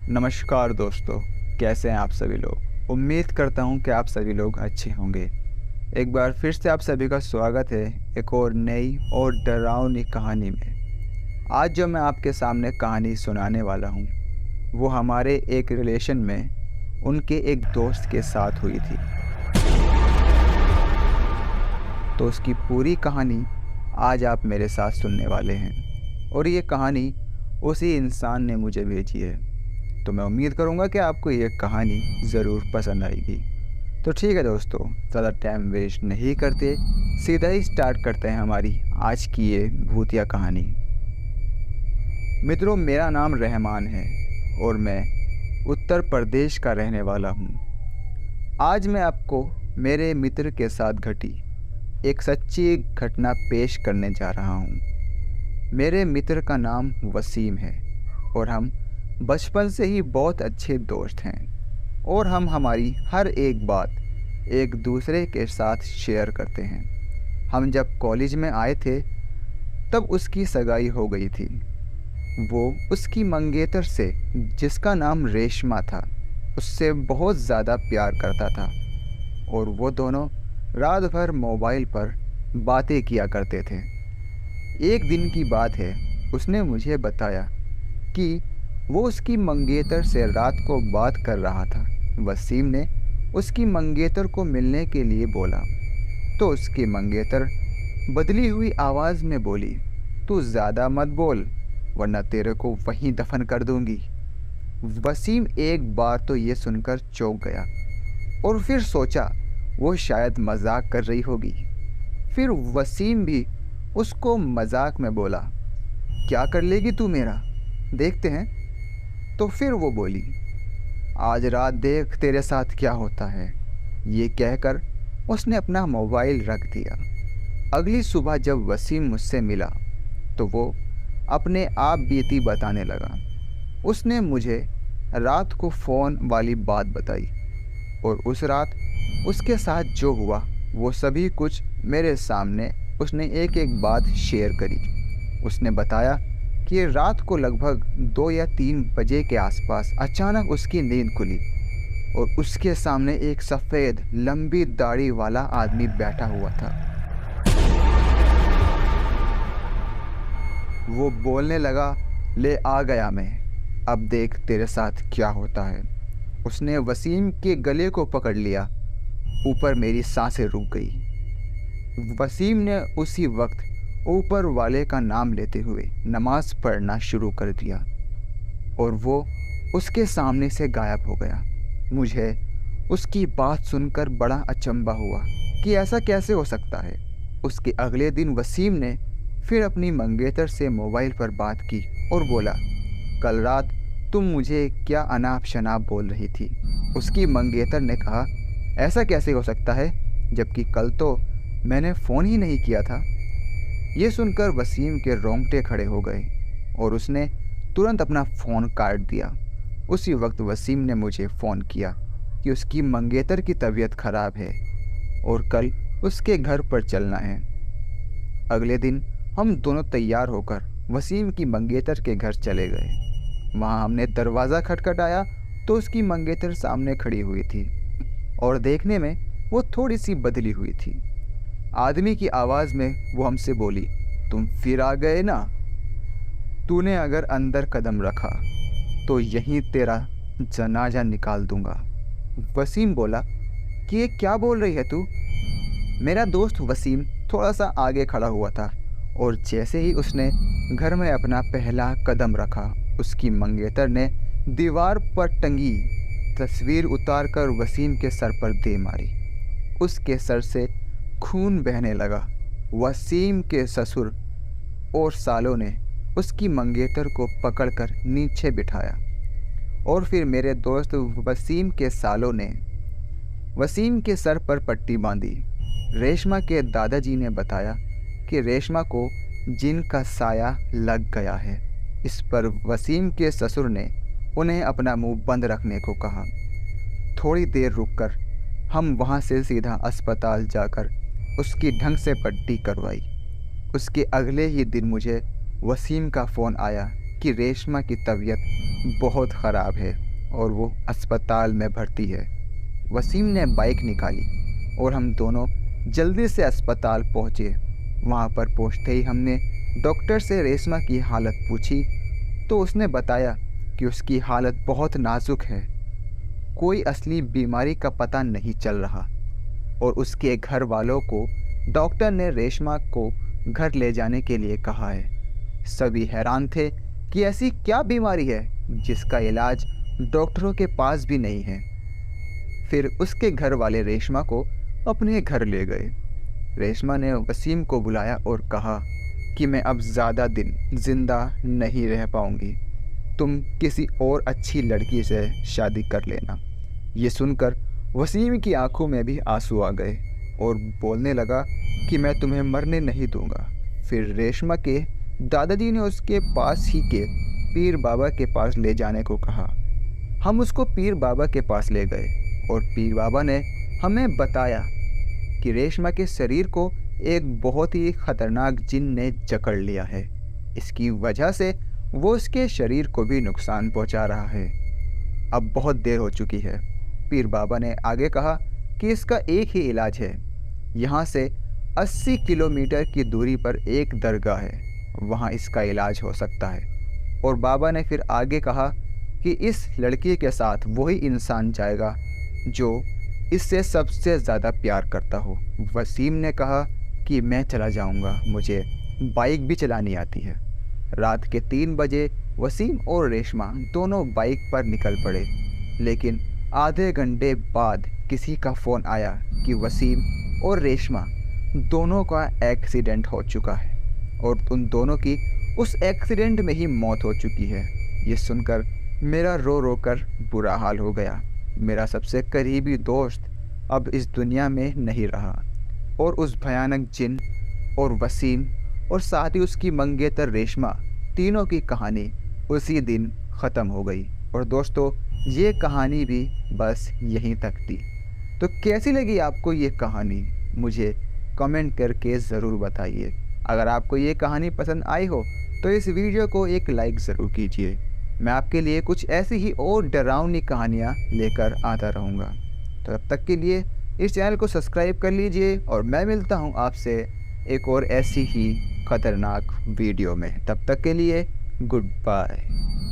नमस्कार दोस्तों, कैसे हैं आप सभी लोग। उम्मीद करता हूं कि आप सभी लोग अच्छे होंगे। एक बार फिर से आप सभी का स्वागत है एक और नई और डरावनी कहानी में। आज जो मैं आपके सामने कहानी सुनाने वाला हूं, वो हमारे एक रिलेशन में उनके एक दोस्त के साथ हुई थी। तो उसकी पूरी कहानी आज आप मेरे साथ सुनने वाले हैं और ये कहानी उसी इंसान ने मुझे भेजी है। तो मैं उम्मीद करूँगा कि आपको ये कहानी ज़रूर पसंद आएगी। तो ठीक है दोस्तों, ज़्यादा टाइम वेस्ट नहीं करते, सीधा ही स्टार्ट करते हैं हमारी आज की ये भूतिया कहानी। मित्रों, मेरा नाम रहमान है और मैं उत्तर प्रदेश का रहने वाला हूँ। आज मैं आपको मेरे मित्र के साथ घटी एक सच्ची घटना पेश करने जा रहा हूँ। मेरे मित्र का नाम वसीम है और हम बचपन से ही बहुत अच्छे दोस्त हैं और हम हमारी हर एक बात एक दूसरे के साथ शेयर करते हैं। हम जब कॉलेज में आए थे तब उसकी सगाई हो गई थी। वो उसकी मंगेतर से, जिसका नाम रेशमा था, उससे बहुत ज़्यादा प्यार करता था और वो दोनों रात भर मोबाइल पर बातें किया करते थे। एक दिन की बात है, उसने मुझे बताया कि वो उसकी मंगेतर से रात को बात कर रहा था। वसीम ने उसकी मंगेतर को मिलने के लिए बोला तो उसकी मंगेतर बदली हुई आवाज़ में बोली, तू ज़्यादा मत बोल वरना तेरे को वहीं दफन कर दूंगी। वसीम एक बार तो ये सुनकर चौंक गया और फिर सोचा वो शायद मजाक कर रही होगी। फिर वसीम भी उसको मजाक में बोला, क्या कर लेगी तू मेरा, देखते हैं। तो फिर वो बोली, आज रात देख तेरे साथ क्या होता है। ये कहकर उसने अपना मोबाइल रख दिया। अगली सुबह जब वसीम मुझसे मिला तो वो अपने आप बीती बताने लगा। उसने मुझे रात को फ़ोन वाली बात बताई और उस रात उसके साथ जो हुआ वो सभी कुछ मेरे सामने उसने एक एक बात शेयर करी। उसने बताया कि रात को लगभग 2 या 3 बजे के आसपास अचानक उसकी नींद खुली और उसके सामने एक सफ़ेद लंबी दाढ़ी वाला आदमी बैठा हुआ था। वो बोलने लगा, ले आ गया मैं, अब देख तेरे साथ क्या होता है। उसने वसीम के गले को पकड़ लिया। ऊपर मेरी सांसें रुक गई। वसीम ने उसी वक्त ऊपर वाले का नाम लेते हुए नमाज पढ़ना शुरू कर दिया और वो उसके सामने से गायब हो गया। मुझे उसकी बात सुनकर बड़ा अचंभा हुआ कि ऐसा कैसे हो सकता है। उसके अगले दिन वसीम ने फिर अपनी मंगेतर से मोबाइल पर बात की और बोला, कल रात तुम मुझे क्या अनाप शनाप बोल रही थी। उसकी मंगेतर ने कहा, ऐसा कैसे हो सकता है जबकि कल तो मैंने फ़ोन ही नहीं किया था। ये सुनकर वसीम के रोंगटे खड़े हो गए और उसने तुरंत अपना फ़ोन काट दिया। उसी वक्त वसीम ने मुझे फ़ोन किया कि उसकी मंगेतर की तबीयत ख़राब है और कल उसके घर पर चलना है। अगले दिन हम दोनों तैयार होकर वसीम की मंगेतर के घर चले गए। वहाँ हमने दरवाज़ा खटखटाया तो उसकी मंगेतर सामने खड़ी हुई थी और देखने में वो थोड़ी सी बदली हुई थी। आदमी की आवाज़ में वो हमसे बोली, तुम फिर आ गए ना। तूने अगर अंदर कदम रखा तो यहीं तेरा जनाजा निकाल दूंगा। वसीम बोला कि ये क्या बोल रही है तू। मेरा दोस्त वसीम थोड़ा सा आगे खड़ा हुआ था और जैसे ही उसने घर में अपना पहला कदम रखा, उसकी मंगेतर ने दीवार पर टंगी तस्वीर उतारकर वसीम के सर पर दे मारी। उसके सर से खून बहने लगा। वसीम के ससुर और सालों ने उसकी मंगेतर को पकड़कर नीचे बिठाया और फिर मेरे दोस्त वसीम के सालों ने वसीम के सर पर पट्टी बांधी। रेशमा के दादाजी ने बताया कि रेशमा को जिन का साया लग गया है। इस पर वसीम के ससुर ने उन्हें अपना मुंह बंद रखने को कहा। थोड़ी देर रुककर हम वहां से सीधा अस्पताल जाकर उसकी ढंग से पट्टी करवाई। उसके अगले ही दिन मुझे वसीम का फ़ोन आया कि रेशमा की तबीयत बहुत ख़राब है और वो अस्पताल में भर्ती है। वसीम ने बाइक निकाली और हम दोनों जल्दी से अस्पताल पहुँचे। वहाँ पर पहुँचते ही हमने डॉक्टर से रेशमा की हालत पूछी तो उसने बताया कि उसकी हालत बहुत नाजुक है, कोई असली बीमारी का पता नहीं चल रहा और उसके घर वालों को डॉक्टर ने रेशमा को घर ले जाने के लिए कहा है। सभी हैरान थे कि ऐसी क्या बीमारी है जिसका इलाज डॉक्टरों के पास भी नहीं है। फिर उसके घर वाले रेशमा को अपने घर ले गए। रेशमा ने वसीम को बुलाया और कहा कि मैं अब ज़्यादा दिन ज़िंदा नहीं रह पाऊंगी, तुम किसी और अच्छी लड़की से शादी कर लेना। ये सुनकर वसीम की आंखों में भी आंसू आ गए और बोलने लगा कि मैं तुम्हें मरने नहीं दूंगा। फिर रेशमा के दादाजी ने उसके पास ही के पीर बाबा के पास ले जाने को कहा। हम उसको पीर बाबा के पास ले गए और पीर बाबा ने हमें बताया कि रेशमा के शरीर को एक बहुत ही ख़तरनाक जिन ने जकड़ लिया है। इसकी वजह से वो उसके शरीर को भी नुकसान पहुंचा रहा है। अब बहुत देर हो चुकी है। पीर बाबा ने आगे कहा कि इसका एक ही इलाज है। यहाँ से 80 किलोमीटर की दूरी पर एक दरगाह है, वहाँ इसका इलाज हो सकता है। और बाबा ने फिर आगे कहा कि इस लड़की के साथ वही इंसान जाएगा जो इससे सबसे ज़्यादा प्यार करता हो। वसीम ने कहा कि मैं चला जाऊँगा, मुझे बाइक भी चलानी आती है। रात के 3 बजे वसीम और रेशमा दोनों बाइक पर निकल पड़े, लेकिन आधे घंटे बाद किसी का फ़ोन आया कि वसीम और रेशमा दोनों का एक्सीडेंट हो चुका है और उन दोनों की उस एक्सीडेंट में ही मौत हो चुकी है। ये सुनकर मेरा रो रो कर बुरा हाल हो गया। मेरा सबसे करीबी दोस्त अब इस दुनिया में नहीं रहा और उस भयानक जिन और वसीम और साथ ही उसकी मंगेतर रेशमा, तीनों की कहानी उसी दिन ख़त्म हो गई। और दोस्तों, ये कहानी भी बस यहीं तक थी। तो कैसी लगी आपको ये कहानी, मुझे कमेंट करके ज़रूर बताइए। अगर आपको ये कहानी पसंद आई हो तो इस वीडियो को एक लाइक ज़रूर कीजिए। मैं आपके लिए कुछ ऐसी ही और डरावनी कहानियाँ लेकर आता रहूँगा। तो तब तक के लिए इस चैनल को सब्सक्राइब कर लीजिए और मैं मिलता हूँ आपसे एक और ऐसी ही ख़तरनाक वीडियो में। तब तक के लिए गुड बाय।